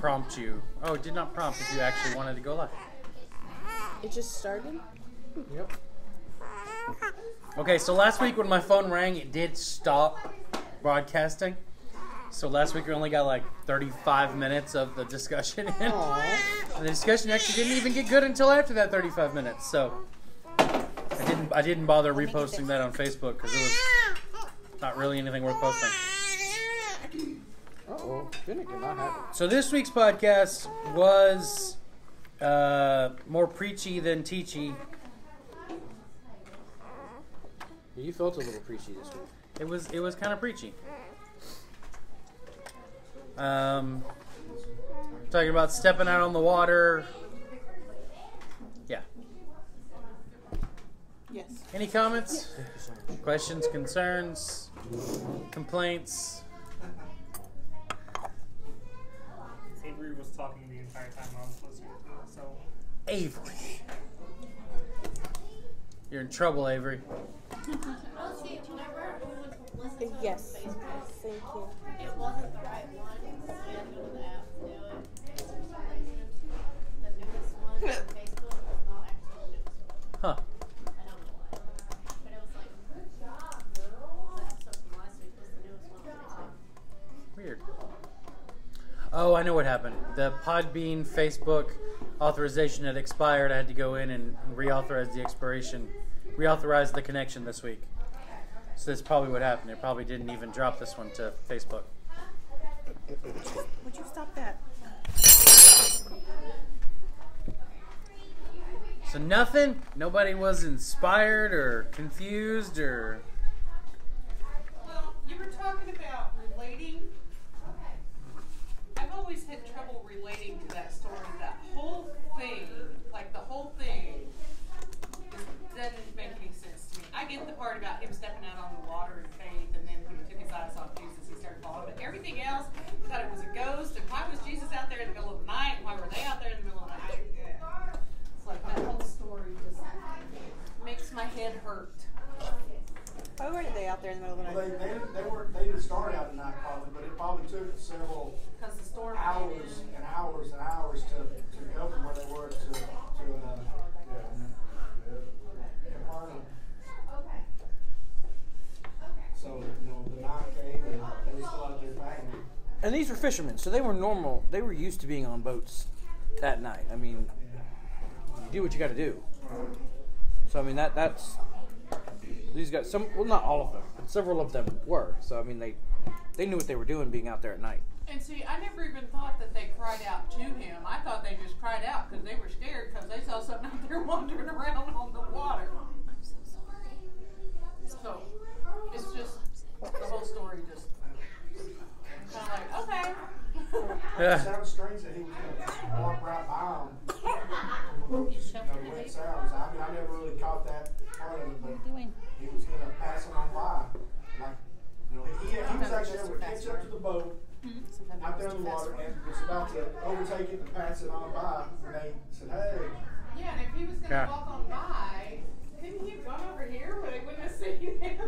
prompt you. Oh, it did not prompt if you actually wanted to go live. It just started? Yep. Okay, so last week when my phone rang, it did stop broadcasting. So last week we only got like 35 minutes of the discussion in. Aww. And the discussion actually didn't even get good until after that 35 minutes. So I didn't bother reposting that on Facebook because it was not really anything worth posting. Uh-oh. Vinegar not happy. So this week's podcast was more preachy than teachy. You felt a little preachy this week. It was kind of preachy. Talking about stepping out on the water. Yeah. Yes. Any comments? Questions, concerns, complaints? Avery was talking the entire time I was listening to it, so... Avery. You're in trouble, Avery. Yes. Thank you. It wasn't the right one, so we had to go to the app to do it. The newest one on Facebook was not actually the newest one. Huh. I don't know why. But it was like, good job, girl. The episode from last week was the newest one on Facebook. Weird. Oh, I know what happened. The Podbean Facebook authorization had expired. I had to go in and reauthorize the expiration, reauthorize the connection this week. So that's probably what happened. It probably didn't even drop this one to Facebook. Would you stop that? So nothing? Nobody was inspired or confused or... Well, you were talking about relating. I've always had trouble relating to that story. That whole thing, like the whole thing, doesn't make any sense to me. I get the part about him stepping out on the water in faith, and then when he took his eyes off Jesus, he started falling. But everything else, I thought it was a ghost. And why was Jesus out there in the middle of the night? Why were they out there in the middle of the night? Yeah. It's like that whole story just makes my head hurt. Why were they out there in the middle of the Well, night? they didn't start out at night probably, but it probably took several Because the storm hours and hours and hours to go from where they were to Capernaum. So, the night came and they were still out there battling. And these were fishermen, so they were normal. They were used to being on boats that night. I mean, you do what you got to do. So, I mean, that's... These guys, not all of them, but several of them were. So, I mean, they knew what they were doing being out there at night. And see, I never even thought that they cried out to him. I thought they just cried out because they were scared because they saw something out there wandering around on the water. I'm so sorry. So, it's just, the whole story just kind of like, okay. It sounds strange that he was going to walk right by them. The way it sounds. I mean, I never really caught that part of it, but he was going to pass them on by. Like, he was actually able to catch up to the boat out there in the water and was about to overtake it and pass it on by. And they said, hey. Yeah, and if he was going to walk on by, couldn't he have gone over here where they wouldn't have seen him?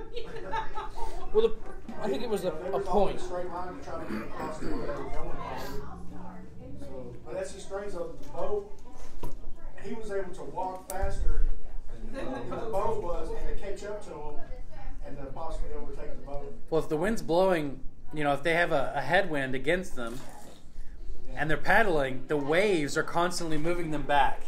Well, I think it was a point. Straight line to try to get across to where they were going. So, but that's just strange though. The boat, he was able to walk faster than the boat was, and to catch up to him, and to possibly overtake the boat. Well, if the wind's blowing, if they have a headwind against them, and they're paddling, the waves are constantly moving them back.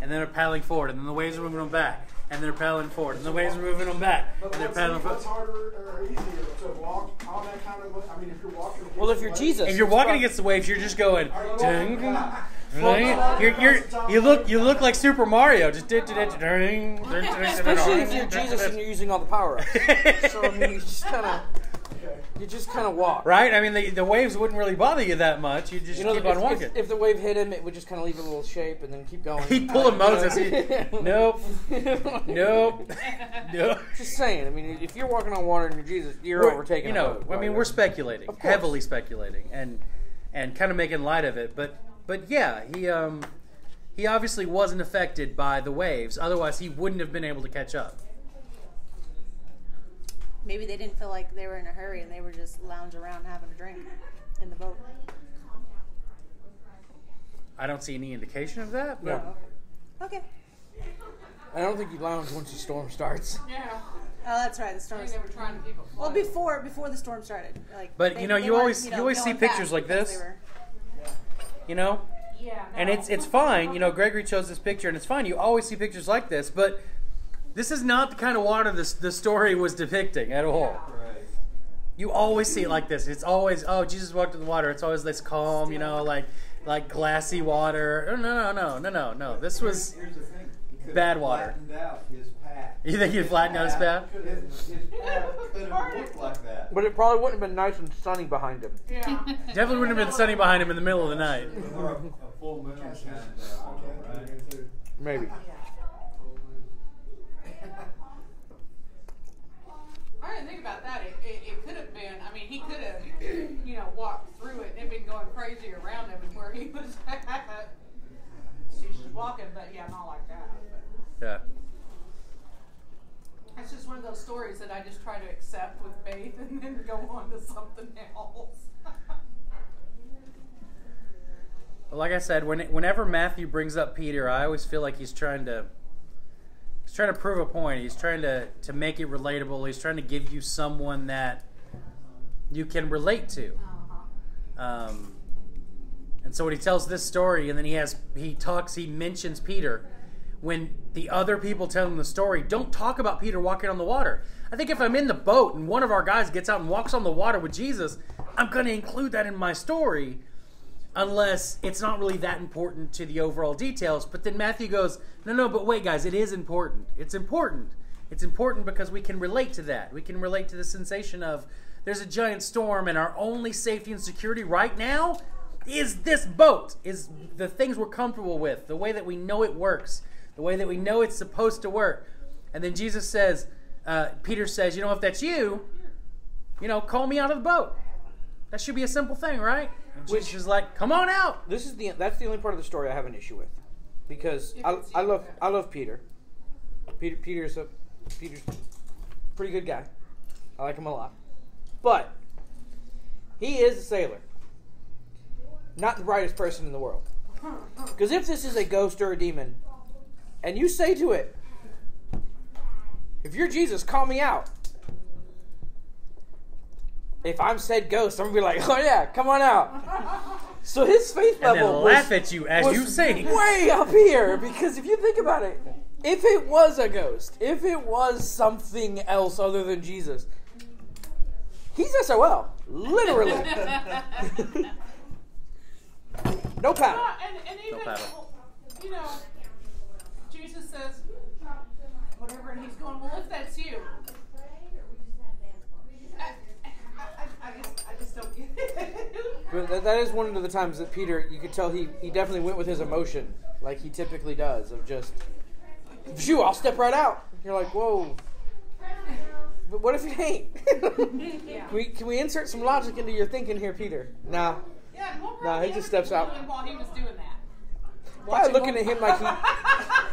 And then they're paddling forward, and then the waves are moving them back. And they're paddling forward, and the waves are moving them back. And they're paddling forward. What's harder or easier to walk on that kind of? I mean, if you're walking. Well, if you're Jesus, If you're walking against the waves, you're just going. You look like Super Mario. Just especially if you're Jesus and you're using all the power ups. So I mean, you just kind of walk. Right? I mean, the waves wouldn't really bother you that much. You just keep on walking. If the wave hit him, it would just kind of leave a little shape and then keep going. He'd pull a Moses. Nope. Just saying. I mean, if you're walking on water and you're Jesus, you're overtaking. I mean, we're speculating, heavily speculating, and kind of making light of it. But yeah, he obviously wasn't affected by the waves. Otherwise, he wouldn't have been able to catch up. Maybe they didn't feel like they were in a hurry and they were just lounging around having a drink in the boat. I don't see any indication of that. But No. Okay. I don't think you lounge once the storm starts. Yeah. Oh, that's right. The storm. They were trying to keep it Well, quiet. before the storm started, like. But, you know, you weren't, always see going pictures fast like because this. they were- you know, Yeah. and it's fine. You know, Gregory chose this picture, and it's fine. You always see pictures like this, but this is not the kind of water the story was depicting at all. You always see it like this. It's always, oh, Jesus walked in the water. It's always this calm, you know, like glassy water. No. This was Here's the thing. He could bad have water. flattened out his path. You think he'd flatten out his path? His path could have looked like that. But it probably wouldn't have been nice and sunny behind him. Yeah. Definitely wouldn't have been sunny behind him in the middle of the night. Or a full moon shining down, right? Maybe. I didn't think about that. It could have been. I mean, he could have, you know, walked through it and been going crazy around him and where he was at. She's just walking, but yeah, not like that. But Yeah. it's just one of those stories that I just try to accept with faith and then go on to something else. But like I said, whenever Matthew brings up Peter, I always feel like he's trying to prove a point. He's trying to make it relatable. He's trying to give you someone that you can relate to. And so when he tells this story, and then he mentions Peter. When the other people tell him the story, don't talk about Peter walking on the water. I think if I'm in the boat and one of our guys gets out and walks on the water with Jesus, I'm going to include that in my story, unless it's not really that important to the overall details. But then Matthew goes, no, but wait, guys, it is important. It's important. It's important because we can relate to that. We can relate to the sensation of there's a giant storm and our only safety and security right now is this boat, is the things we're comfortable with, the way that we know it works, the way that we know it's supposed to work. And then Jesus says, Peter says, if that's you, call me out of the boat. That should be a simple thing, right? And Jesus is like, come on out. That's the only part of the story I have an issue with, because I love Peter. Peter's a pretty good guy. I like him a lot, but he is a sailor, not the brightest person in the world. Because if this is a ghost or a demon, and you say to it, if you're Jesus, call me out. If I'm said ghost, I'm going to be like, oh yeah, come on out. So his faith level and then laugh at you as you sing. Way up here. Because if you think about it, if it was a ghost, if it was something else other than Jesus, he's SOL. Literally. No paddle. And even, No paddle. Jesus says, whatever, and he's going, well, if that's you. I just don't get it. But that is one of the times that Peter, you could tell he definitely went with his emotion, like he typically does, of just, phew, I'll step right out. You're like, whoa. But what if it ain't? Yeah. Can we insert some logic into your thinking here, Peter? Nah. Yeah, and what were Nah, he the just other steps people out. doing while he was doing that? Probably looking at him like he...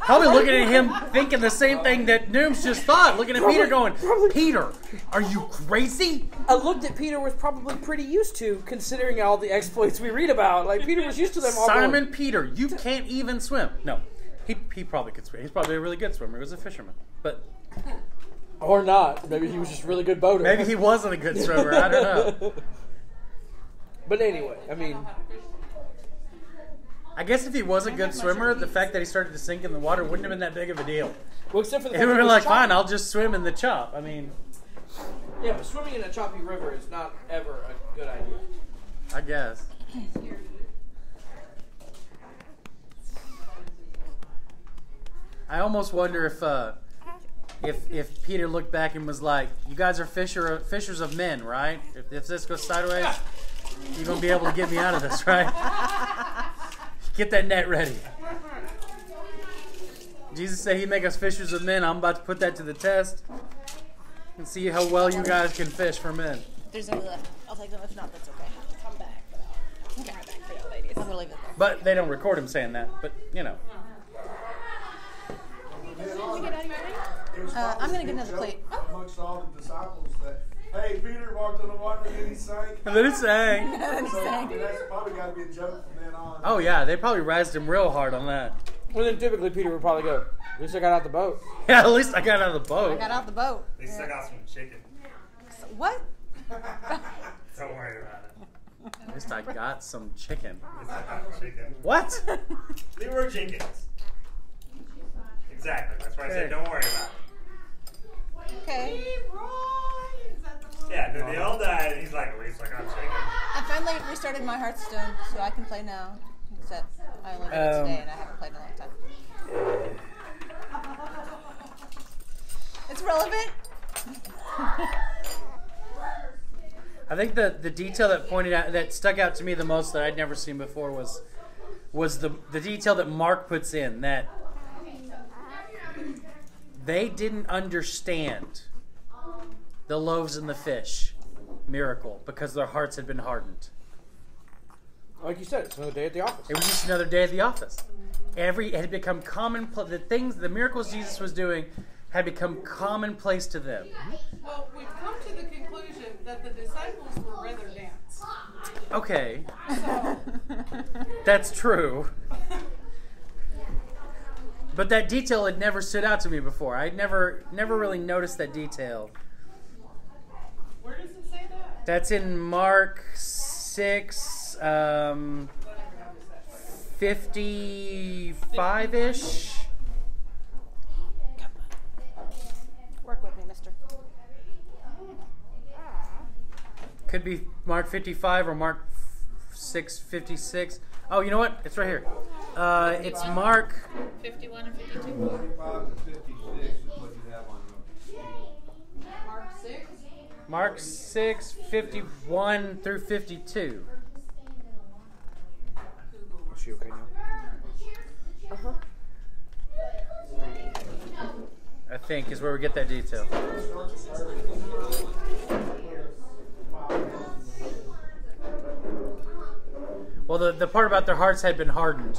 Probably looking at him thinking the same thing that Nooms just thought. Looking at Peter going, Peter, are you crazy? I looked at Peter was probably pretty used to, considering all the exploits we read about. Like, Peter was used to them all. Simon Peter, you can't even swim. No, he probably could swim. He's probably a really good swimmer. He was a fisherman. But Or not. Maybe he was just a really good boater. maybe he wasn't a good swimmer. I don't know. But anyway, I mean... I guess if he was a good swimmer, the fact that he started to sink in the water wouldn't have been that big of a deal. Well, except for the He fact would that have been it like, was choppy. fine, I'll just swim in the chop. I mean, Yeah, but swimming in a choppy river is not ever a good idea. I guess. I almost wonder if Peter looked back and was like, "You guys are fishers of men, right? If this goes sideways, you're gonna be able to get me out of this, right? Get that net ready." Jesus said He'd make us fishers of men. I'm about to put that to the test and see how well you guys can fish for men. There's no left. I'll take them. If not, that's okay. Come back. Come back for y'all, ladies. I'm gonna leave it there. But they don't record him saying that. But It was I'm gonna get another joke plate. amongst all the disciples that Hey, Peter walked on the water and then he sank. And then it sang. So that's probably got to be a joke from then on. Oh yeah, they probably razzed him real hard on that. Well, then typically Peter would probably go, at least I got out the boat. Yeah, at least I got out of the I boat. got off the boat. They still got some chicken. So, what? Don't worry about it. At least I got some chicken. They still got some chicken. What? Leroy Jenkins. Exactly. That's why I said don't worry about it. Okay. Leroy, is that the one? Yeah, they all died, and he's like, at least I got chicken. I finally restarted my Hearthstone, so I can play now. Except I only did it today, and I haven't played in a long time. It's relevant. I think the detail that stuck out to me the most that I'd never seen before was the detail that Mark puts in, that they didn't understand the loaves and the fish miracle because their hearts had been hardened. Like you said, it's another day at the office. It was just another day at the office. It had become commonplace. The miracles Jesus was doing had become commonplace to them. Well, we've come to the conclusion that the disciples were rather dense. Okay, So, that's true. But that detail had never stood out to me before. I'd never really noticed that detail. where does it say that? That's in Mark 6, 55-ish. Work with me, mister. Could be Mark 55 or Mark 6:56. Oh, you know what? It's right here. It's Mark. 51 and 52. 45 to 56 is what you have on the Mark 6? Mark 6, 51 through 52. Is she okay now? I think is where we get that detail. Well, the part about their hearts had been hardened.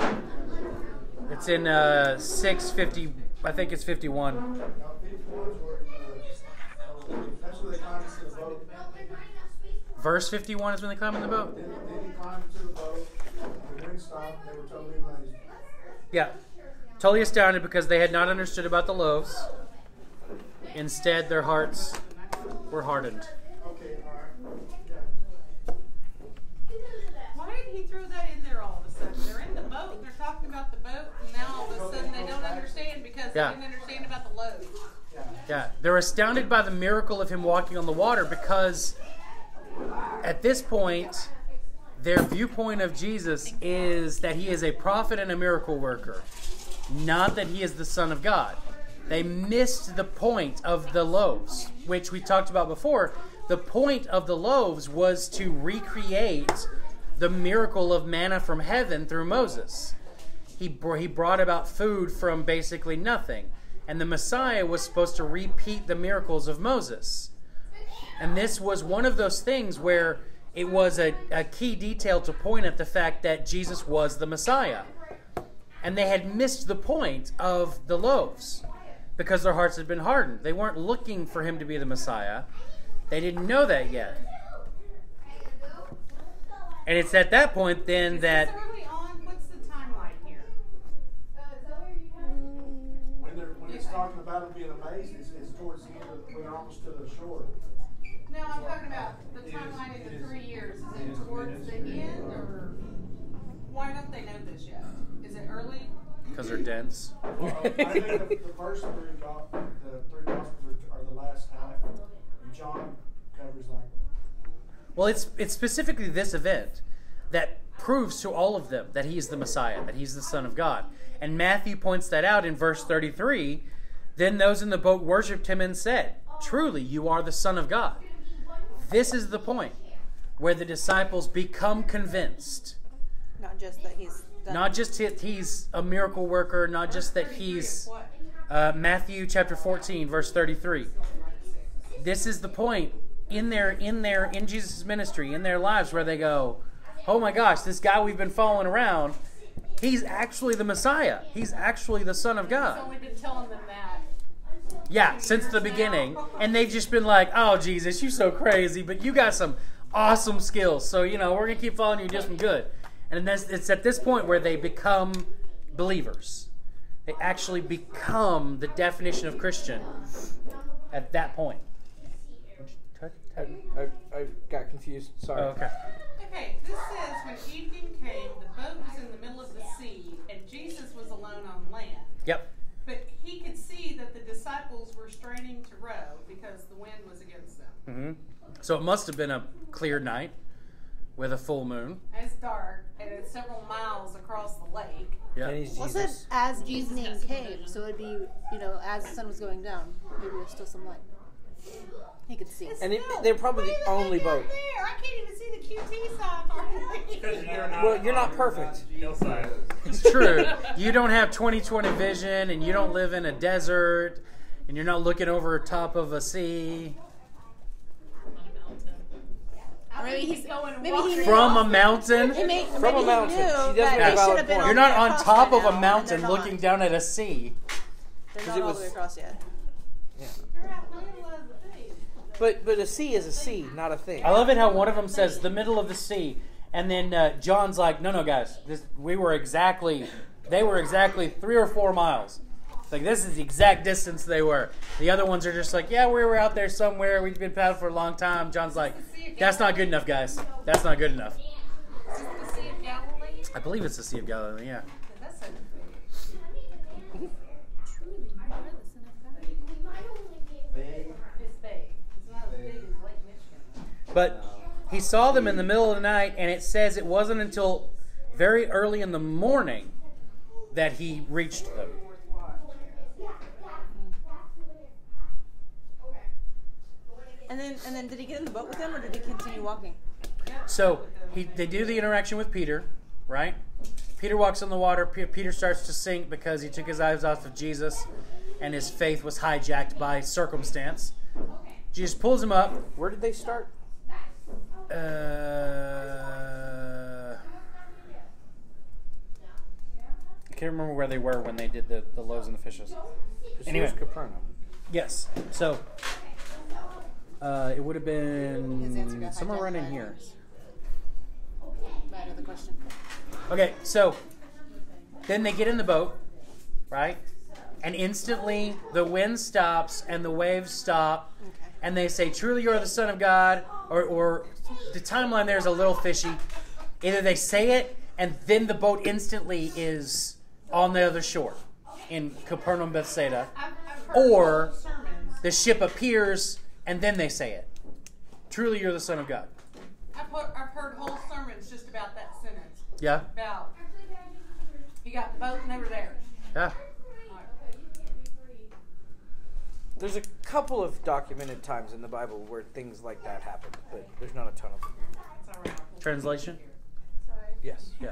It's in 6:50. I think it's 51. That's where they climbed into the boat. Verse 51 is when they climb in the boat. Then he climbed into the boat. The wind stopped. They were totally amazed. Yeah, totally astounded because they had not understood about the loaves. Instead, their hearts were hardened. Okay, all right. Yeah. Why did he throw that in there all of a sudden? They're in the boat, and they're talking about the boat, and now all of a sudden they don't understand because Yeah. they didn't understand about the loaves. Yeah, they're astounded by the miracle of him walking on the water because at this point, their viewpoint of Jesus is that he is a prophet and a miracle worker, not that he is the Son of God. They missed the point of the loaves, which we talked about before. The point of the loaves was to recreate the miracle of manna from heaven through Moses. He brought about food from basically nothing. And the Messiah was supposed to repeat the miracles of Moses. And this was one of those things where it was a key detail to point at the fact that Jesus was the Messiah. And they had missed the point of the loaves because their hearts had been hardened. They weren't looking for him to be the Messiah. They didn't know that yet. And it's at that point then Is that... this early on? What's the timeline here? When it's talking about them being amazed, it's towards the end of, when they're almost to the shore. No, I'm talking about the timeline in the 3 years. Is it towards the end, or why don't they know this yet? Is it early? Because they're dense. I think the first three, the three gospels are the last half. And John covers like. Well, it's specifically this event that proves to all of them that he is the Messiah, that he's the Son of God. And Matthew points that out in verse 33. Then those in the boat worshipped him and said, "Truly, you are the Son of God." This is the point where the disciples become convinced. Not just that he's done. Not just that he's a miracle worker, not just that he's... Matthew chapter 14, verse 33. This is the point in Jesus' ministry, in their lives, where they go, oh my gosh, this guy we've been following around, he's actually the Messiah. He's actually the Son of He's God. only been telling them that Yeah, since the beginning. And they've just been like, oh, Jesus, you're so crazy, but you got some awesome skills. So, we're going to keep following you, just some good. And it's at this point where they become believers. They actually become the definition of Christian at that point. I got confused. Sorry. Oh, okay. Okay, this says when evening came, the boat was in the middle of the sea, and Jesus was alone on land. Yep. But he could see that the disciples were straining to row because the wind was against them. Mm-hmm. So it must have been a clear night with a full moon. It's dark, and it's several miles across the lake. Yeah. And he's Well, it Jesus. said as evening came, so it'd be, as the sun was going down, maybe there's still some light. He could see. And they're probably the only boat. There, I can't even see the QT sign. Because you're not Well, you're not on perfect. hillside. It's true. You don't have 20/20 vision, and you don't live in a desert, and you're not looking over top of a sea. Or maybe he's going maybe he knew. From a mountain. He may, From maybe a he mountain. knew She doesn't that make a they valid should have been point. all You're the not way on across top by of now, a and mountain they're looking not. down at a sea. They're 'Cause not it all was- the way across yet. You're out in the middle of the thing. But a sea is a sea, not a thing. I love it how one of them says the middle of the sea, and then John's like, no, guys, they were exactly 3 or 4 miles. It's like, this is the exact distance they were. The other ones are just like, yeah, we were out there somewhere. We've been paddling for a long time. John's like, that's not good enough, guys. That's not good enough. Is this the Sea of Galilee? I believe it's the Sea of Galilee, yeah. That's so Big. It's big. It's not as big as Lake Michigan. But he saw them in the middle of the night, and it says it wasn't until very early in the morning that he reached them. And then did he get in the boat with them, or did he continue walking? So they do the interaction with Peter, right? Peter walks on the water. Peter starts to sink because he took his eyes off of Jesus, and his faith was hijacked by circumstance. Jesus pulls him up. Where did they start? I can't remember where they were when they did the loaves and the fishes. Anyway. It was Capernaum. Yes. So it would have His answer been got somewhere hijacked around in by here. Back to the question. Okay, so then they get in the boat, right? And instantly the wind stops and the waves stop, and they say, "Truly, you are the Son of God." Or the timeline there is a little fishy. Either they say it, and then the boat instantly is on the other shore in Capernaum, Bethsaida, I've heard or whole sermons. the ship appears and then they say it. Truly, you're the Son of God. I've heard whole sermons just about that sentence. Yeah, About he got the boat and they were there. yeah. There's a couple of documented times in the Bible where things like that happened, but there's not a ton of them. It's all right. Translation. Yes. Yeah.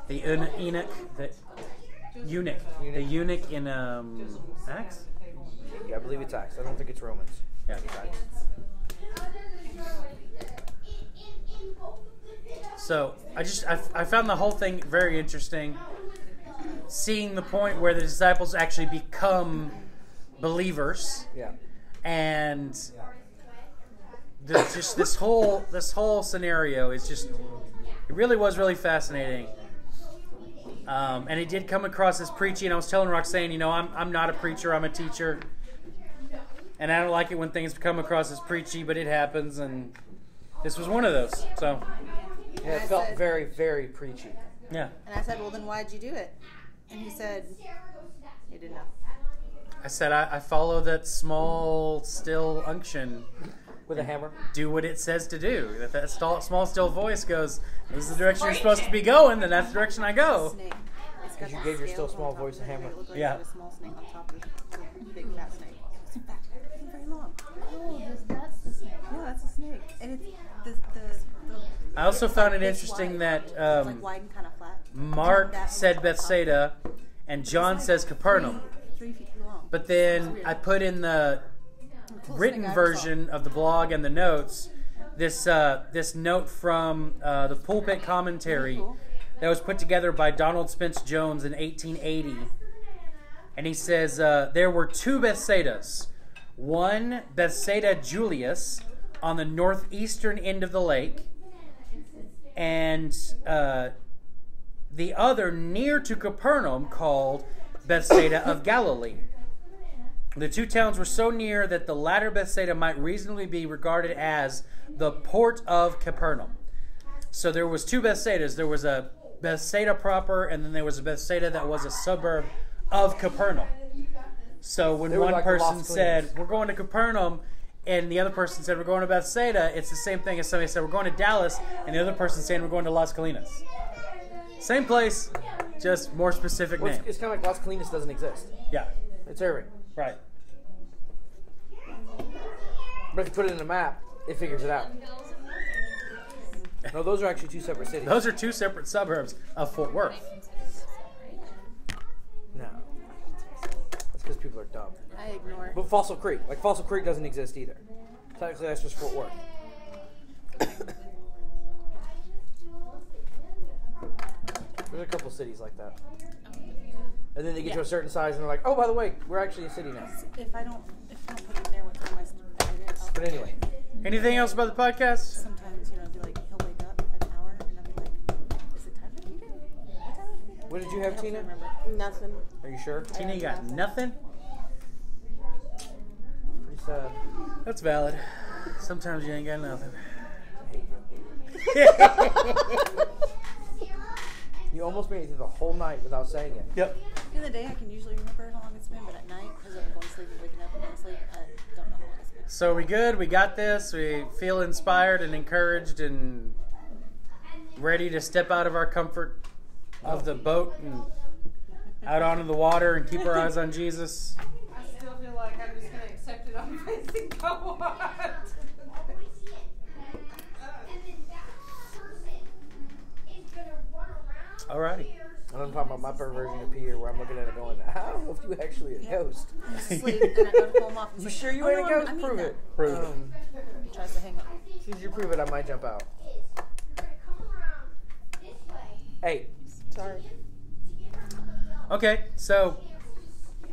The eunuch, the eunuch in Acts. Yeah, I believe it's Acts. I don't think it's Romans. Yeah. It's Acts. So I found the whole thing very interesting. Seeing the point where the disciples actually become believers, Yeah. and this whole scenario is just, it really was really fascinating. And it did come across as preachy, and I was telling Roxanne, I'm not a preacher, I'm a teacher. And I don't like it when things come across as preachy, but it happens, and this was one of those. So, Yeah, it felt very, very preachy. yeah. And I said, well, then why'd you do it? And he said, he didn't know. I said, I follow that small, still unction. With a hammer. Do what it says to do. If that small, still voice goes, this is the direction you're supposed to be going, then that's the direction I go. Snake. It's got Because you the gave your scales still small on top voice of a it. hammer. It looked like Yeah. it was a small snake on top of the big fat snake. It's in fact very long. That's the snake. Yeah, that's a snake. And it's the I also found it it's interesting wide. that It's like wide and kind of flat. Mark That said much Bethsaida and John says Capernaum. 3 feet long. But then I put in the written version of the blog and the notes this note from the pulpit commentary that was put together by Donald Spence Jones in 1880, And he says there were two Bethsaidas. One, Bethsaida Julius, on the northeastern end of the lake, and the other near to Capernaum, called Bethsaida of Galilee. The two towns were so near that the latter Bethsaida might reasonably be regarded as the port of Capernaum. So there was two Bethsaidas. There was a Bethsaida proper, and then there was a Bethsaida that was a suburb of Capernaum. So when one person said, we're going to Capernaum, and the other person said, we're going to Bethsaida, it's the same thing as somebody said, we're going to Dallas, and the other person saying, we're going to Las Colinas. Same place, just more specific name. It's kind of like Las Colinas doesn't exist. Yeah. It's Irving. Right. But if you put it in a map, it figures it out. No, those are actually two separate cities. Those are two separate suburbs of Fort Worth. No. That's because people are dumb. I ignore. But Fossil Creek. Like, Fossil Creek doesn't exist either. Technically, that's just Fort Worth. There's a couple cities like that. And then they get to a certain size and they're like, oh, by the way, we're actually a city now. If I don't put it in there with my I'll But anyway. Anything else about the podcast? sometimes, be like, he'll wake up at an hour and I'll be like, is it time to eat it? What time is it? What did you have, Tina? Nothing. Are you sure? Tina, you got nothing? Pretty sad. That's valid. Sometimes you ain't got nothing. You almost made it through the whole night without saying it. Yep. In the day, I can usually remember how long it's been, but at night, because I'm going to sleep and waking up and going to sleep, I don't know how long it's been. So we good? We got this? We feel inspired and encouraged and ready to step out of our comfort of the boat and out onto the water and keep our eyes on Jesus? I still feel like I'm just going to accept it on faith and go on. Alrighty. And I'm talking about my perversion of Peter, where I'm looking at it going, I don't know if you're actually a ghost. I sleep and I go to home off. You sure you ain't a ghost? Prove it. Prove it. He tries to hang up. As soon as you prove it, I might jump out. Hey. Sorry. Okay, so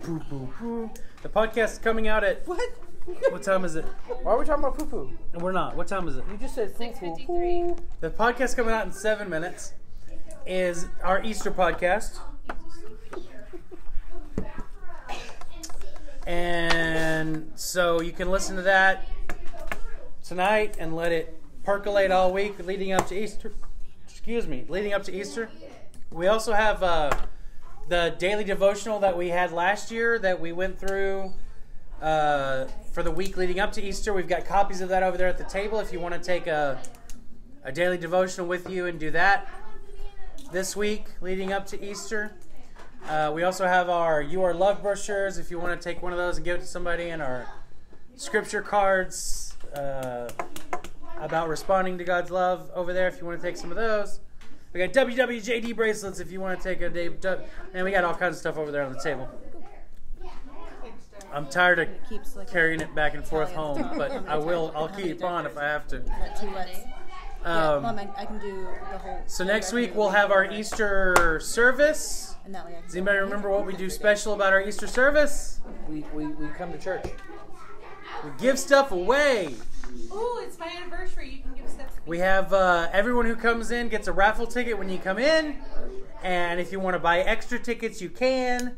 the podcast is coming out at what time is it? Why are we talking about poo-poo? We're not. What time is it? You just said poo-poo. 6:53. The podcast coming out in 7 minutes is our Easter podcast. And so you can listen to that tonight and let it percolate all week leading up to Easter. Leading up to Easter. We also have the daily devotional that we had last year that we went through for the week leading up to Easter. We've got copies of that over there at the table if you want to take a daily devotional with you and do that this week leading up to Easter. We also have our You Are Loved brochures if you want to take one of those and give it to somebody, and our scripture cards about responding to God's love over there if you want to take some of those. We got WWJD bracelets if you want to take a day, and we got all kinds of stuff over there on the table. I'm tired of carrying it back and forth home, but I'll keep on if I have to. Two lets. I can do the whole. So next week we'll have our Easter service. And that way I can Does anybody remember what we do special about our Easter service? We come to church. We give stuff away. Ooh, it's my anniversary. You can give stuff to me. We have everyone who comes in gets a raffle ticket when you come in. And if you want to buy extra tickets, you can.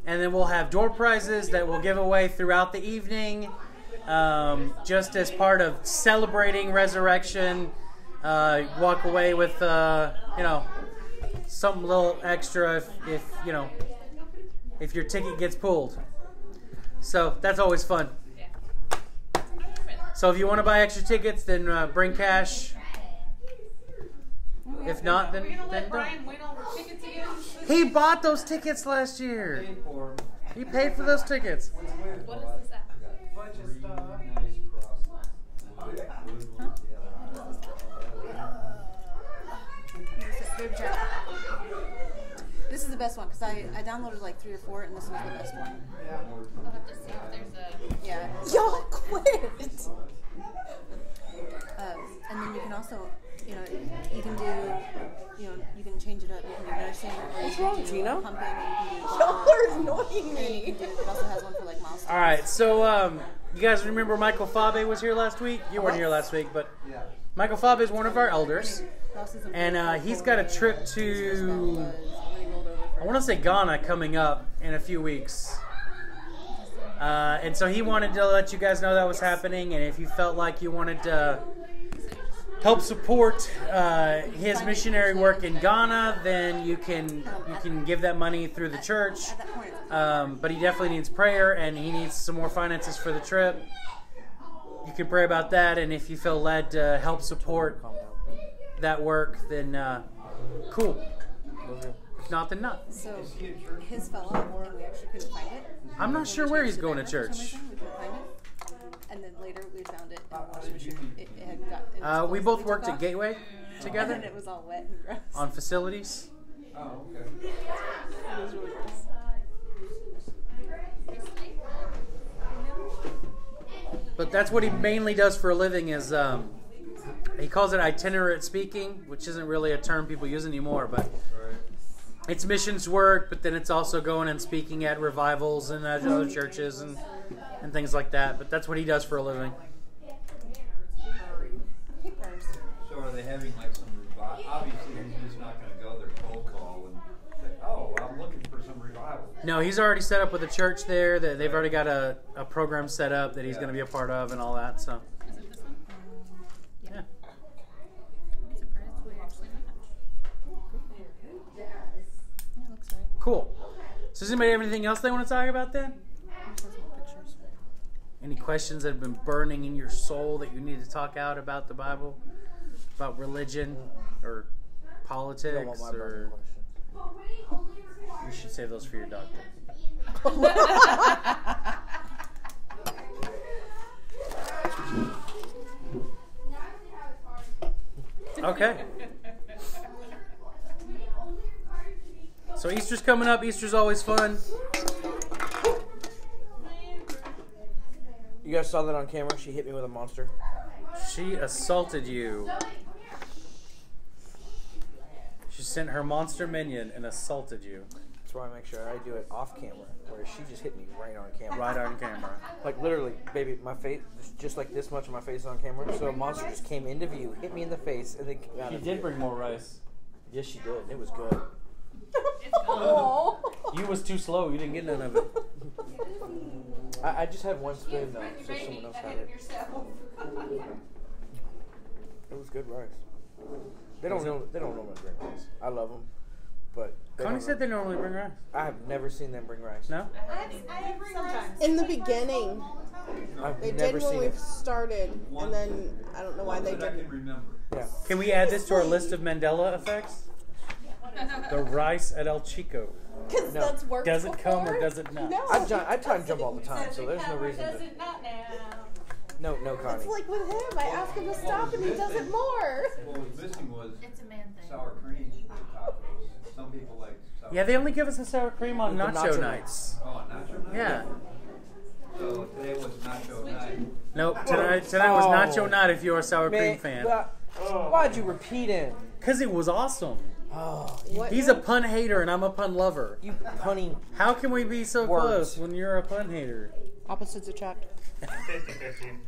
And then we'll have door prizes that we'll give away throughout the evening. Just as part of celebrating resurrection. Walk away with, something a little extra if your ticket gets pulled. So that's always fun. So if you want to buy extra tickets, then bring cash. If not, then don't. Brian win all the tickets again? He bought those tickets last year. He paid for those tickets. What is this app? Bunch of stuff. This is the best one because I downloaded like 3 or 4, and this was the best one. I'll have to see if there's a. Yeah. Y'all quit. And then you can also, you can do, you can can change it up. You can do nursing. What's wrong, Tina? Pumping. You can do Y'all are annoying me. it also has one for like milestones. All right, so you guys remember Michael Fabe was here last week? You weren't here last week, but Yeah. Michael Fabe is one of our elders, and he's got a trip to, I want to say Ghana coming up in a few weeks. And so he wanted to let you guys know that was happening, and if you felt like you wanted to help support his missionary work in Ghana, then you can give that money through the church. But he definitely needs prayer, and he needs some more finances for the trip. You can pray about that, and if you feel led to help support that work, then cool. If not, then not. So his fell off, and we actually couldn't find it. I'm not sure where he's going to church. We couldn't find it. And then later we found it, and it had got. We both worked at Gateway together And it was all wet and gross. on facilities. Oh, okay. It was really gross. But that's what he mainly does for a living is he calls it itinerant speaking, which isn't really a term people use anymore, but it's missions work, but then it's also going and speaking at revivals and at other churches and things like that. But that's what he does for a living. So are they having like some revival? Obviously, he's just not going to go there cold call and say, "Oh, I'm looking for some revival." No, he's already set up with a church there. That they've already got a program set up that he's going to be a part of and all that. So, yeah. I'm surprised we actually match. Yeah, it looks right. Cool. So does anybody have anything else they want to talk about then? Pictures. Any questions that have been burning in your soul that you need to talk out about the Bible? About religion or politics or... You should save those for your doctor. Okay. So Easter's coming up. Easter's always fun. You guys saw that on camera? She hit me with a monster. She assaulted you. She sent her monster minion and assaulted you. That's why I make sure I do it off camera, where she just hit me right on camera. Right on camera. Like literally, baby, my face, just like this much of my face on camera. So a monster just came into view, hit me in the face, and then came out She of did view. bring more rice. Yes, she did. It was good. Oh. You was too slow. You didn't get none of it. I just had one spoon though, so someone else had it. It was good rice. They don't normally bring rice. I love them, but Connie said they normally bring rice. I have never seen them bring rice. No? In the beginning, I've they never did when seen we it. started, and then I don't know why they One that I didn't. can remember. Yeah. Can we add this to our list of Mandela effects? The rice at El Chico. Because No. that's worked Does it come or before. does it not? No. I time jump all the time, so there's no reason Does to. it not now? No, Connie. It's like with him. I ask him to stop, and he does it more. What was missing was It's a man thing. sour cream with tacos. Some people like sour Yeah, they only give us the sour cream on With the nacho nacho nights. Oh, nacho night? Yeah. So today was nacho night. Nope, tonight was Oh. nacho night if you're a sour cream Man, fan. why'd you repeat it? Because it was awesome. Oh, What He's a pun hater and I'm a pun lover. you punny. How can we be so Words. close when you're a pun hater? Opposites attract. 50-50.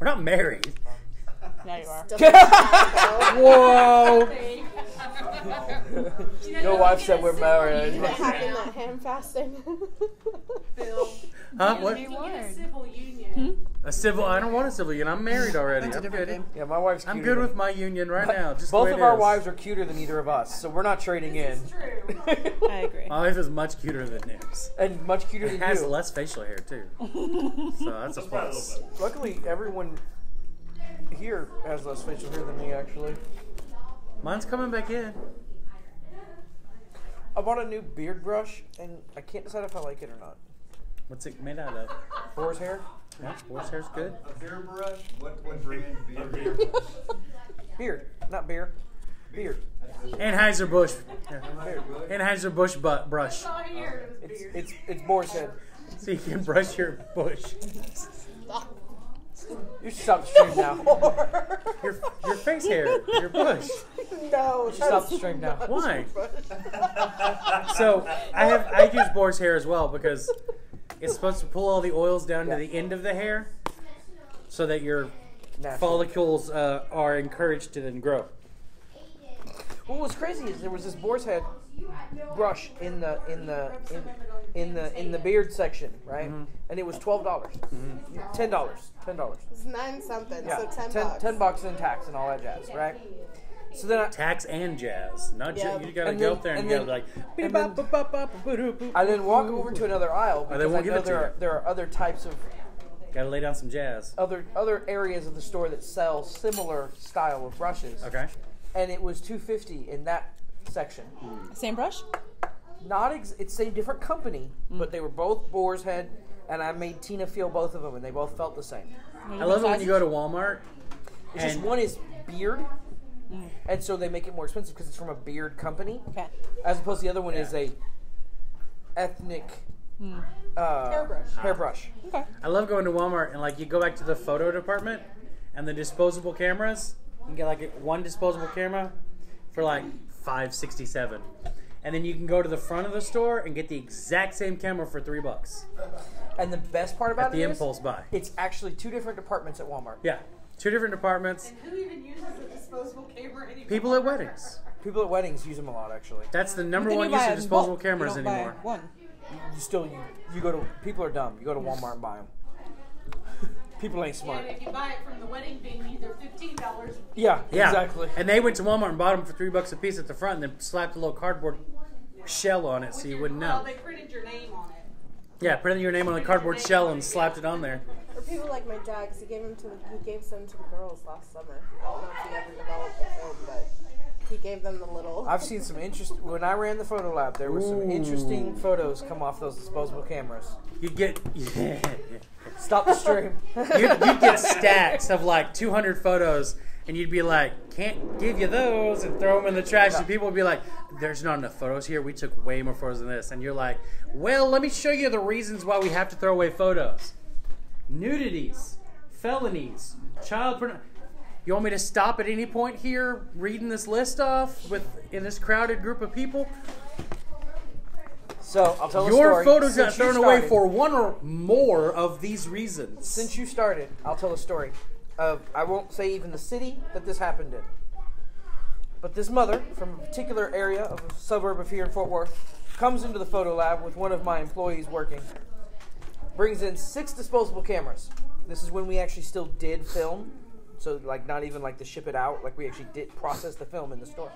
We're not married. Now you are. Whoa! You know, Your you wife get said a we're civil married. union What happened now. that ham fasting? Bill, Huh? What? you get a civil union. A civil? I don't want a civil union. I'm married already. That's a I'm different good. game. Yeah, my wife's. I'm cuter good than- with my union right now. Just the Both way of it our is. wives are cuter than either of us, so we're not trading in. It's true. I agree. My wife is much cuter than Nick's. And much cuter It than has you. less facial hair too. So that's a Just about a plus. little bit. Luckily, everyone here has less facial hair than me, actually. Mine's coming back in. I bought a new beard brush, and I can't decide if I like it or not. What's it made out of? Boar's hair? Yeah, horse hair's good. A beer brush? What brand beer? Beard, not beer. Beard. Anheuser-Busch. Beard. Anheuser-Busch brush. All I hear was beer. It's boar's head. So you can brush your bush. You should stop the stream now. Your face hair. Your bush. No, You stop the stream now. Why? So I use boar's hair as well because it's supposed to pull all the oils down to the end of the hair, so that your follicles are encouraged to then grow. What was crazy is there was this boar's head brush in the beard section, right? Mm-hmm. And it was $12, $10. It's 9 something, Yeah, so $10. $10 in tax and all that jazz, right? So then Tax and jazz, not Yeah. you gotta And go then- up there and and you then- gotta and be like. then- I then walk over to another aisle they because I won't give know it to you. there are other types of Gotta lay down some jazz. other areas of the store that sell similar style of brushes. Okay. And it was $2.50 in that section. Same brush? It's a different company, but they were both boar's head, and I made Tina feel both of them, and they both felt the same. I love it when you go to Walmart. It's just one is beard, and so they make it more expensive because it's from a beard company, Okay. as opposed to the other one is a ethnic hairbrush. Okay. I love going to Walmart and like you go back to the photo department and the disposable cameras. You can get like one disposable camera for like $5.67, and then you can go to the front of the store and get the exact same camera for $3 And the best part about at the it is impulse buy. it's actually 2 different departments at Walmart. Yeah, 2 different departments. And who even uses a disposable camera anymore? People at weddings. People at weddings use them a lot, actually. That's the number Then one you use buy of it in disposable bulk. cameras You don't buy anymore. one. You go to people are dumb. You go to Walmart and buy them. People ain't smart. And if you buy it from the wedding venue, they're $15. Yeah, Yeah, exactly. And they went to Walmart and bought them for $3 a piece at the front, and then slapped a little cardboard shell on it so you wouldn't Well, know. they printed your name on it. Yeah, printed your name on a cardboard shell and slapped it on there. Or people like my dad, because he gave some to the girls last summer. I don't know if he ever developed the film, but he gave them the little. I've seen some interesting. When I ran the photo lab, there were some interesting photos come off those disposable cameras. You'd get Stop the stream. you'd get stacks of like 200 photos, and you'd be like, "Can't give you those," and throw them in the trash. And people would be like, "There's not enough photos here. We took way more photos than this." And you're like, "Well, let me show you the reasons why we have to throw away photos: nudities, felonies, child porn." You want me to stop at any point here reading this list off in this crowded group of people? So I'll tell the Your story. photos got Since you thrown away started- for one or more of these reasons. Since you started, I'll tell the story of, I won't say even the city that this happened in. But this mother from a particular area of a suburb of here in Fort Worth comes into the photo lab with one of my employees working, brings in 6 disposable cameras. This is when we actually still did film. So like not even like to ship it out, like we actually did process the film in the store.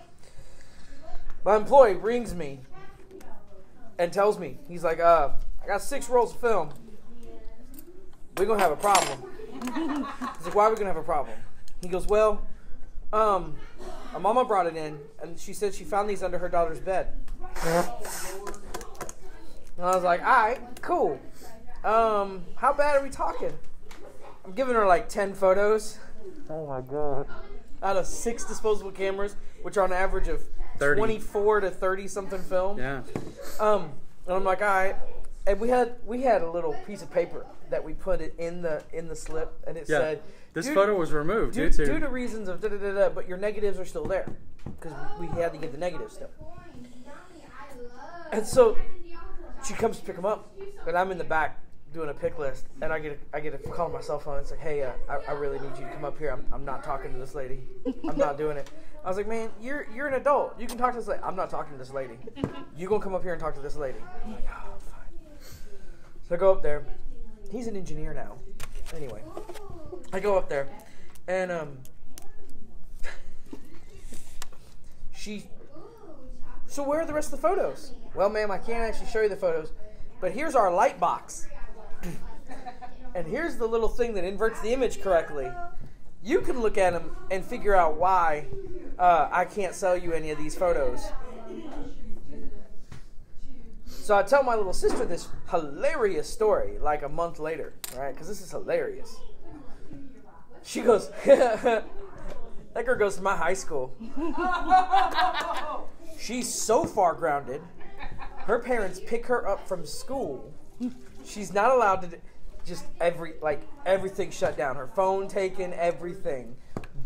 My employee brings me and tells me, he's like, I got 6 rolls of film. We're gonna have a problem. He's like, why are we gonna have a problem? He goes, well, my mama brought it in and she said she found these under her daughter's bed. And I was like, alright, cool. How bad are we talking? I'm giving her like 10 photos. Oh my god. Out of 6 disposable cameras, which are on average of 30. 24 to 30 something film. Yeah. And I'm like, all right. And we had a little piece of paper that we put it in the slip, and it said, This photo was removed due to reasons of da-da-da-da, but your negatives are still there because we had to get the negatives still. And so she comes to pick them up, and I'm in the back doing a pick list, and I get a call on my cell phone. It's like, hey, I really need you to come up here. I'm not talking to this lady. I'm not doing it. I was like, man, you're an adult. You can talk to this lady. I'm not talking to this lady. You gonna come up here and talk to this lady? I'm like, oh, fine. So I go up there. He's an engineer now. Anyway, I go up there, and so where are the rest of the photos? Well, ma'am, I can't actually show you the photos, but here's our light box. And here's the little thing that inverts the image correctly. You can look at them and figure out why I can't sell you any of these photos. So I tell my little sister this hilarious story like a month later, right? Because this is hilarious. She goes, that girl goes to my high school. She's so far grounded. Her parents pick her up from school. She's not allowed to just everything shut down. Her phone taken, everything.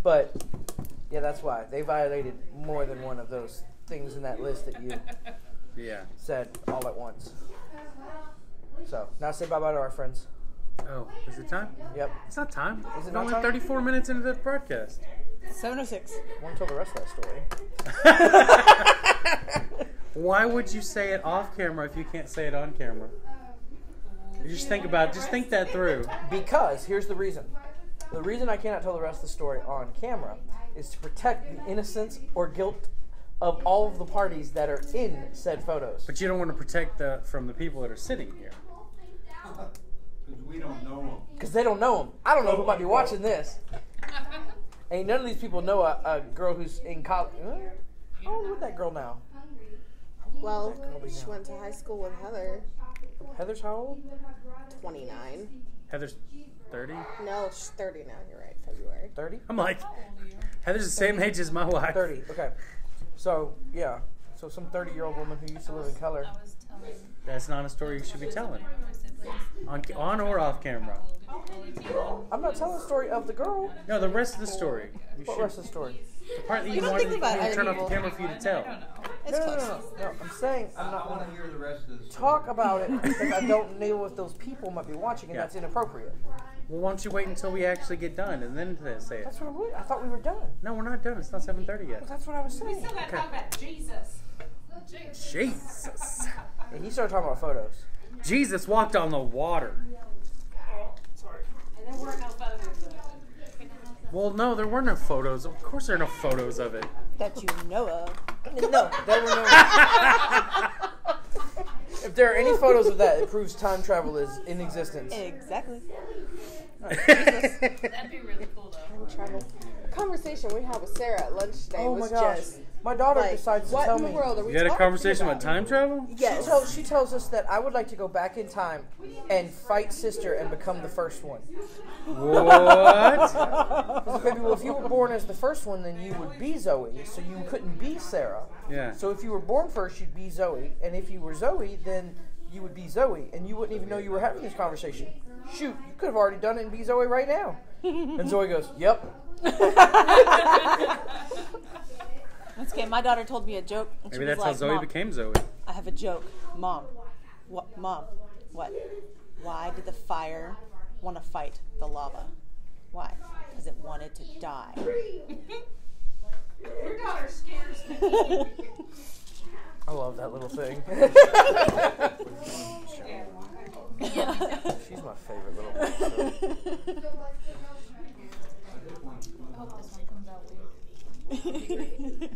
But Yeah, that's why. They violated more than one of those things in that list that you said all at once. So, now say bye-bye to our friends. Oh, is it time? Yep. It's not time. Is it We're not only time? 34 minutes into the broadcast. 7:06. I want to tell the rest of that story. Why would you say it off camera if you can't say it on camera? Just think that through. Because, here's the reason. The reason I cannot tell the rest of the story on camera is to protect the innocence or guilt of all of the parties that are in said photos. But you don't want to protect from the people that are sitting here. Because we don't know them. Because they don't know them. I don't know who might be watching this. And none of these people know a girl who's in college. How old is that girl now? Well, she went to high school with Heather. Heather's how old? 29. Heather's 30? No, she's 30 now. You're right. February. 30? I'm like, Heather's the same age as my wife. 30, okay. So, yeah. So some 30-year-old woman who used to live in color. That's not a story you should be telling. On or off camera. I'm not telling the story of the girl. No, the rest of the story. What rest of the story? The part that you don't wanted think about to other turn off people. the camera for you to tell. It's close. No, I'm saying I'm I not want going to hear the rest of the to story. talk about it because I don't know if those people might be watching and that's inappropriate. Well, why don't you wait until we actually get done and then say it? That's what I'm doing. I thought we were done. No, we're not done. It's not 7:30 yet. Well, that's what I was We saying. still got to talk about Jesus. Jesus. And he started talking about photos. Jesus walked on the water. And there were no photos of it. Well, no, there were no photos. Of course there are no photos of it. That you know of. No, there were no. If there are any photos of that, it proves time travel is in existence. Exactly. That'd be really cool though. Time travel. The conversation we had with Sarah at lunch today Oh was my gosh. just My daughter like, decides to what tell in the me. world are we You had a talking conversation about about? time travel? Yes. She tells us that I would like to go back in time and fight sister and become the first one. What? Baby, well, if you were born as the first one, then you would be Zoe, so you couldn't be Sarah. Yeah. So if you were born first, you'd be Zoe, and if you were Zoe, then you would be Zoe, and you wouldn't even know you were having this conversation. Shoot, you could have already done it and be Zoe right now. And Zoe goes, "Yep." That's okay. My daughter told me a joke. And she Maybe was that's how like, Zoe Mom, became Zoe. I have a joke. Mom. What? Mom. What? Why did the fire want to fight the lava? Why? Because it wanted to die. Your daughter scares me. I love that little thing. She's my favorite little one. I hope this one comes out weird.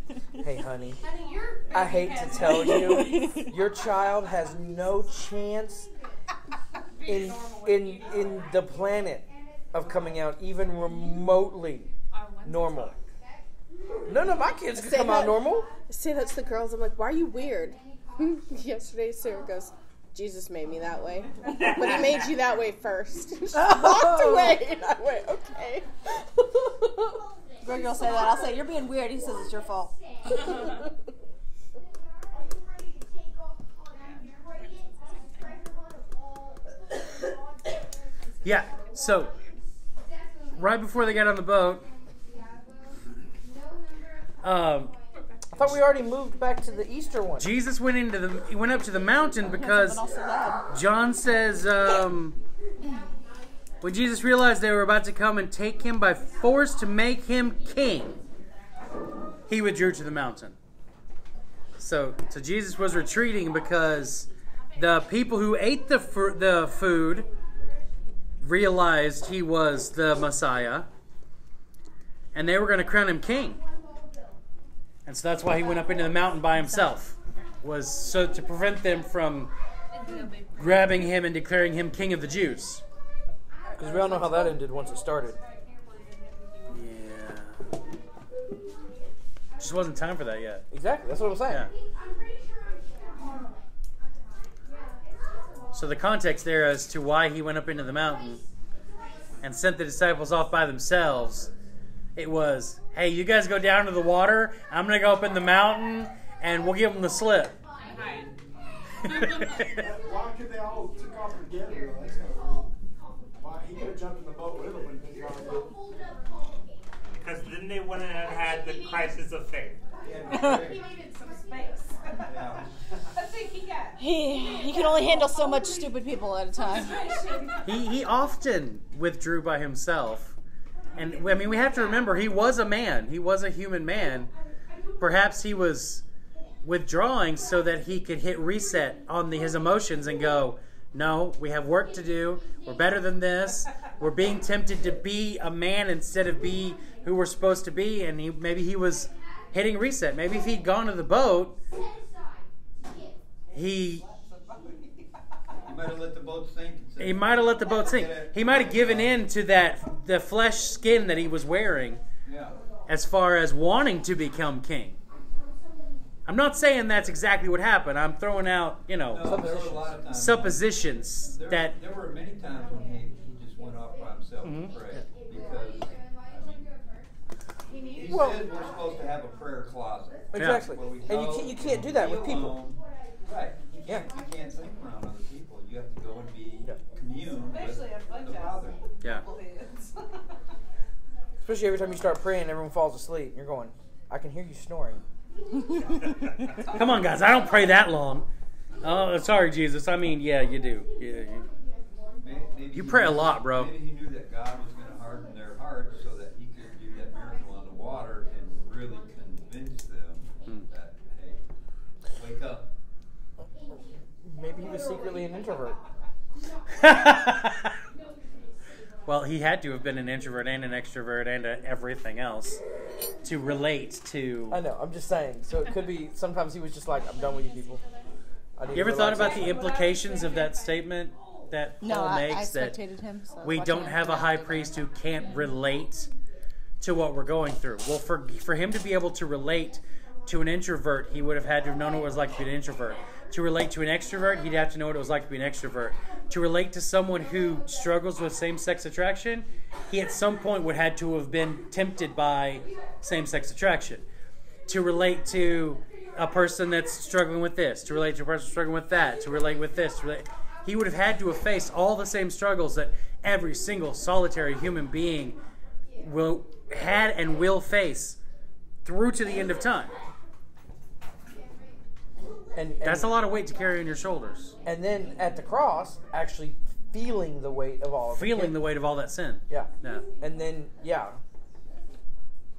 Hey, honey. Honey, your I baby hate to has tell you, your child has no chance in the planet of coming out even remotely normal. None of my kids can Say come out that. normal. Say that to the girls. I'm like, why are you weird? Yesterday, Sarah goes, Jesus made me that way. But he made you that way first. She walked away. And I went, okay. Greg will say that. I'll say, you're being weird. He says it's your fault. Yeah, so right before they got on the boat, I thought we already moved back to the Easter one. Jesus went up to the mountain because Something else to add. John says when Jesus realized they were about to come and take him by force to make him king, he withdrew to the mountain. So Jesus was retreating because the people who ate the food realized he was the Messiah, and they were going to crown him king. And so that's why he went up into the mountain by himself, was so to prevent them from grabbing him and declaring him king of the Jews. Because we all know how that ended once it started. Yeah. Just wasn't time for that yet. Exactly, that's what I'm saying. Yeah. So the context there as to why he went up into the mountain and sent the disciples off by themselves, it was, hey, you guys go down to the water, I'm going to go up in the mountain, and we'll give them the slip. Right. Why could they all took off together? Though? That's kind of weird. Why he could have jumped in the boat with them when he was on. Because then then they wouldn't have had the crisis of faith. He needed some space. Yeah. I think he got. He can only handle so much stupid people at a time. He often withdrew by himself. And, I mean, we have to remember, he was a man. He was a human man. Perhaps he was withdrawing so that he could hit reset on his emotions and go, no, we have work to do. We're better than this. We're being tempted to be a man instead of be who we're supposed to be. And maybe he was hitting reset. Maybe if he'd gone to the boat, he might have let the boat sink. He might have let the boat sink. He might have given in to the flesh skin that he was wearing, as far as wanting to become king. I'm not saying that's exactly what happened. I'm throwing out, There were a lot of times suppositions there were many times when he just went off by himself to pray because he said we're supposed to have a prayer closet. Exactly. And you can't do that with people. Right. You can't think around other people. You have to go and be commune with the Father. Yeah. Especially every time you start praying, everyone falls asleep. You're going, I can hear you snoring. Come on, guys. I don't pray that long. Oh, sorry, Jesus. I mean, yeah, you do. Yeah, Maybe you pray a lot, bro. Maybe he knew that God was going to harden their hearts so that he could do that miracle on the water and really convince them that, hey, wake up. Maybe he was secretly an introvert. Well, he had to have been an introvert and an extrovert and everything else to relate to. I know. I'm just saying. So it could be. Sometimes he was just like, "I'm done with you people." You ever thought about the implications of that statement that Paul makes I that spectated him, so we don't have a high priest who can't relate to what we're going through? Well, for him to be able to relate to an introvert, he would have had to have known what it was like to be an introvert. To relate to an extrovert, he'd have to know what it was like to be an extrovert. To relate to someone who struggles with same-sex attraction, he at some point would have had to have been tempted by same-sex attraction. To relate to a person that's struggling with this, to relate to a person struggling with that, to relate with this, he would have had to have faced all the same struggles that every single solitary human being had and will face through to the end of time. And that's a lot of weight to carry on your shoulders. And then at the cross, actually feeling the weight of all of it. Feeling the weight of all that sin. Yeah. Yeah. And then, I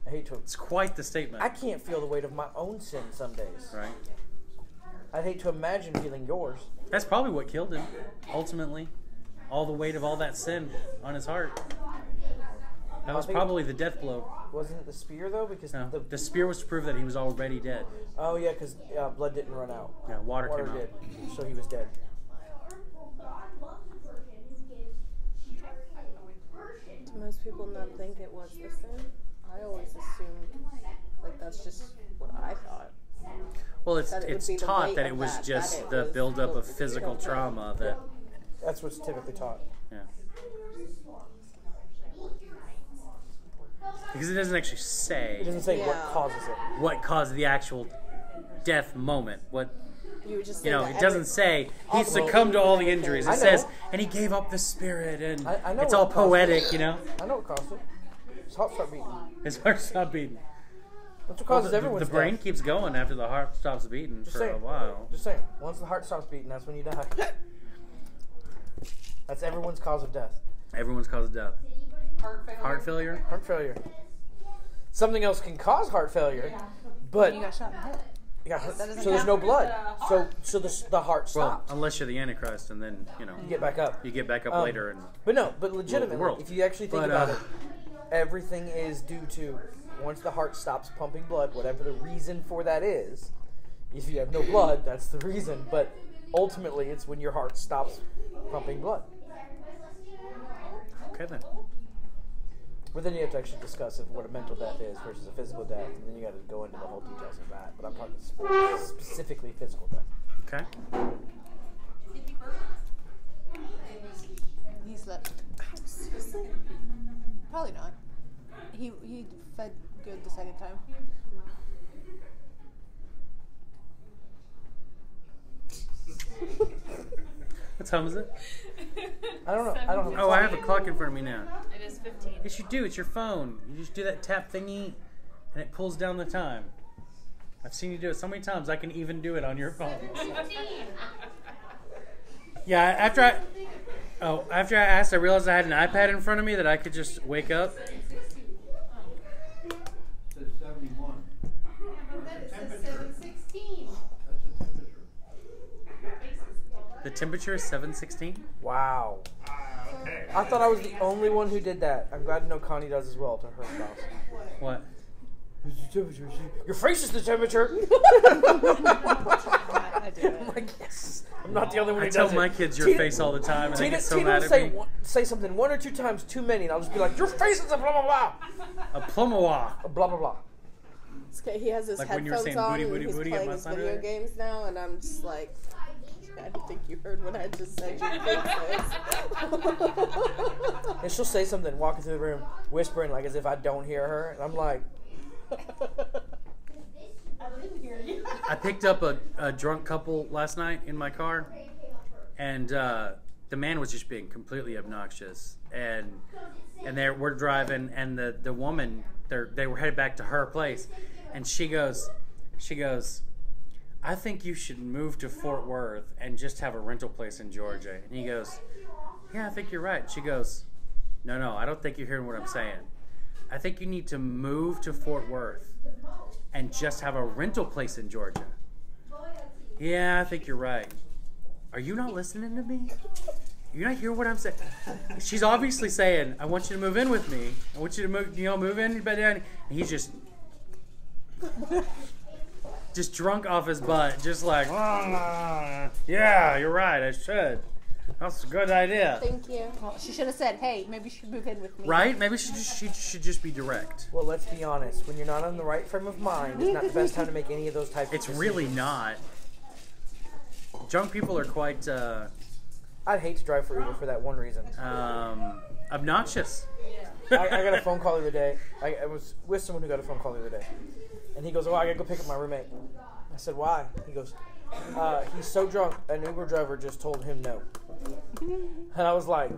hate to... It's quite the statement. I can't feel the weight of my own sin some days. Right. I'd hate to imagine feeling yours. That's probably what killed him, ultimately. All the weight of all that sin on his heart. That was probably the death blow. Wasn't it the spear, though? Because the spear was to prove that he was already dead. Oh, yeah, because blood didn't run out. Yeah, water came out. Did, so he was dead. Do most people not think it was the sin? I always assumed, that's just what I thought. Well, it's taught that it was just the buildup of physical trauma that... That's what's typically taught. Yeah. Because it doesn't actually say... It doesn't say what causes it. What caused the actual death moment. What... It doesn't say he succumbed to all the injuries. It says, and he gave up the spirit, and it's all poetic, I know what caused it. His heart stopped beating. His heart stopped beating. That's what causes everyone's The brain death. keeps going after the heart stops beating a while. Just saying. Once the heart stops beating, that's when you die. That's everyone's cause of death. Everyone's cause of death. Heart failure. Heart failure. Something else can cause heart failure, but You got shot in the head. so there's no blood. So the heart stops. Well, unless you're the Antichrist, and then you get back up. You get back up later, and But legitimately, if you actually think about it, everything is due to once the heart stops pumping blood, whatever the reason for that is. If you have no blood, that's the reason. But ultimately, it's when your heart stops pumping blood. Okay then. But then you have to actually discuss what a mental death is versus a physical death, and then you got to go into the whole details of that. But I'm talking specifically physical death. Okay. He slept. Probably not. He fed good the second time. What time is it? I don't know. Oh, I have a clock in front of me now. It is 15. Yes, you do. It's your phone. You just do that tap thingy, and it pulls down the time. I've seen you do it so many times. I can even do it on your phone. Yeah. After I asked, I realized I had an iPad in front of me that I could just wake up. It says 71. It says 716. That's the temperature. The temperature is 716. Wow. Okay. I thought I was the only one who did that. I'm glad to know Connie does as well to her spouse. What? Your face is the temperature. I do it. I'm like, yes. I'm not the only one I who tell does my it. kids your Tina- face all the time, and they get so Tina mad will at me. say something one or two times too many, and I'll just be like, your face is a blah, blah, blah. A plumois. A blah, blah, blah. It's okay, he has his Like when you were headphones saying on booty, and booty, he's booty at playing my his son video earlier? games now, and I'm just like, I don't think you heard what I just said. Your face is. And she'll say something walking through the room, whispering like as if I don't hear her. And I'm like, I picked up a drunk couple last night in my car, and the man was just being completely obnoxious. And we're driving, and the woman, they were headed back to her place, and she goes, I think you should move to Fort Worth and just have a rental place in Georgia. And he goes, yeah, I think you're right. She goes, no, I don't think you're hearing what I'm saying. I think you need to move to Fort Worth and just have a rental place in Georgia. Yeah, I think you're right. Are you not listening to me? You not hear what I'm saying? She's obviously saying, I want you to move in with me. I want you to move in. And he's just drunk off his butt, just like, yeah, you're right, I should. That's a good idea. Thank you. Well, she should have said, hey, maybe you should move in with me. Right? Maybe she should just be direct. well, let's be honest. When you're not in the right frame of mind, it's not the best time to make any of those types of It's decisions. really not. Drunk people are quite I'd hate to drive for Uber for that one reason. obnoxious. I got a phone call the other day. I was with someone who got a phone call the other day. And he goes, oh, I got to go pick up my roommate. I said, why? He goes, he's so drunk, an Uber driver just told him no. And I was like,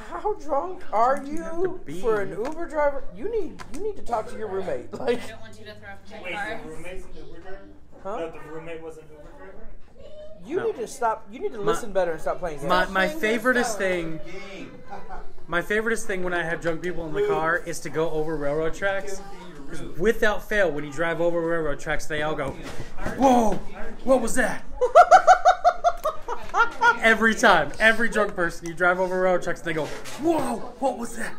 how drunk are you for an Uber driver? You need to talk to your roommate. Like, I don't want you to throw up my Wait, car. the roommate's an Uber driver? huh? No, the roommate was an Uber driver? You need to stop. You need to listen better and stop playing games. My favoriteest thing when I have drunk people in the car is to go over railroad tracks. 'Cause without fail, when you drive over railroad tracks, they all go, whoa, what was that? Every time, every drunk person, you drive over railroad tracks and they go, whoa, what was that?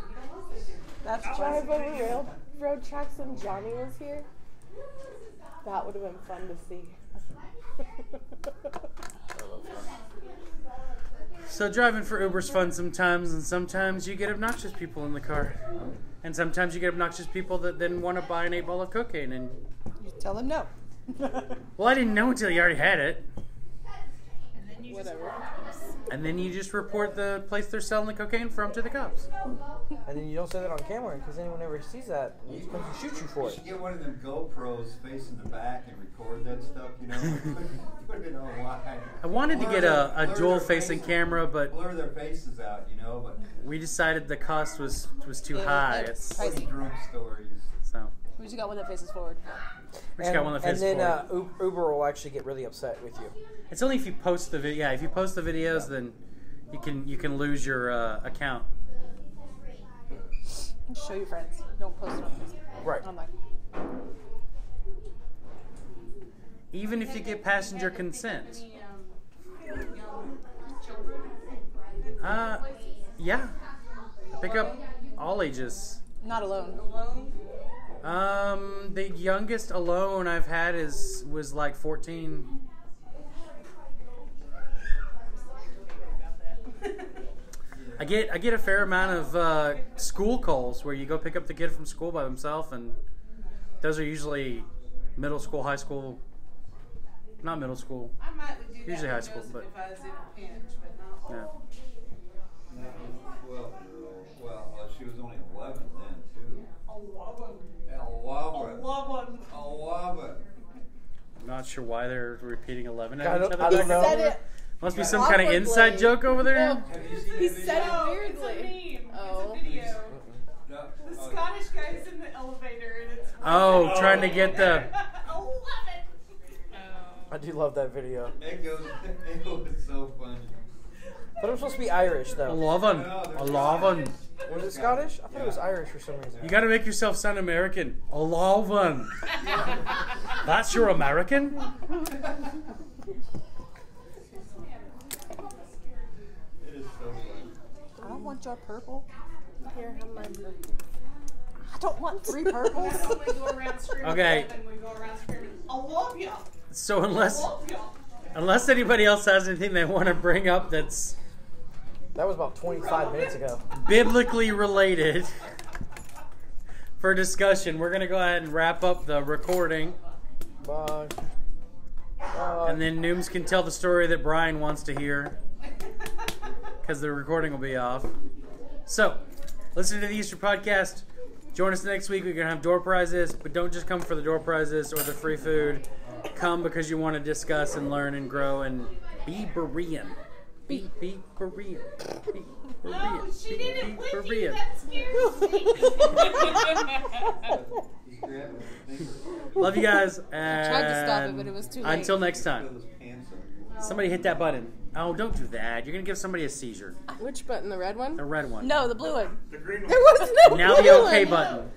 That's Drive over railroad tracks when Johnny was here. That would have been fun to see. So driving for Uber's fun sometimes, and sometimes you get obnoxious people in the car. And sometimes you get obnoxious people that then want to buy an 8-ball of cocaine. And You tell them no. well, I didn't know until you already had it. And then you Whatever. And then you just report the place they're selling the cocaine from to the cops. And then you don't say that on camera because anyone ever sees that and he's going to shoot you for You it. should get one of them GoPros facing the back and record that stuff, you know? Put it online. I wanted to Blur get a their dual-facing faces- camera, but blur their faces out, you know? But we decided the cost was too Yeah, high. that's It's, pricey. drunk stories. so We just got one that faces forward. we just got one that faces and then forward. Uber will actually get really upset with you. It's only if you post the video. Yeah, if you post the videos, then you can lose your account. Show your friends. Don't post it on Facebook. Right. Online. Even if you get passenger consent. any young children? Yeah. I pick up all ages. Not alone. The youngest alone I've had was like 14. I get a fair amount of school calls where you go pick up the kid from school by himself, and those are usually middle school, high school, not middle school. I might would do that Usually high with school, Joseph but- if I was in a pinch, but not. Yeah. Well, she was only 11 then, too. 11. I'm not sure why they're repeating 11 I at each don't- other. I don't know. Said it Must be some kind of awkwardly. inside joke over there. No, he said it No, weirdly. it's a meme. Uh-oh. It's a video. No, The Scottish guy's in the elevator and it's. Oh, trying to get the. I love it. I do love that video. It was so funny. But I'm supposed to be Irish, though. 11. 11. Was it Scottish? I thought it was Irish for some reason. You gotta make yourself sound American. 11. That's your American? It is so funny. I don't want your purple. Here, have mine. I don't want 3 purples. We go around screaming. Okay. And we go around screaming. I love ya. So I love ya. unless anybody else has anything they want to bring up that's That was about 25 minutes ago. biblically related for discussion, we're gonna go ahead and wrap up the recording, Bye. Bye. and then Nooms can tell the story that Brian wants to hear because the recording will be off. So, listen to the Easter podcast. Join us next week. We're going to have door prizes, but don't just come for the door prizes or the free food. Come because you want to discuss and learn and grow and be Berean. Be Berean. Be Berean. Oh, she did it with you. Berean. That scares me. Love you guys. I tried to stop it, and but it was too late. Until next time. Those pants up. Somebody hit that button. Oh, don't do that. You're going to give somebody a seizure. Which button? The red one? The red one. No, the blue one. The green one. There was no Now the blue okay one. button.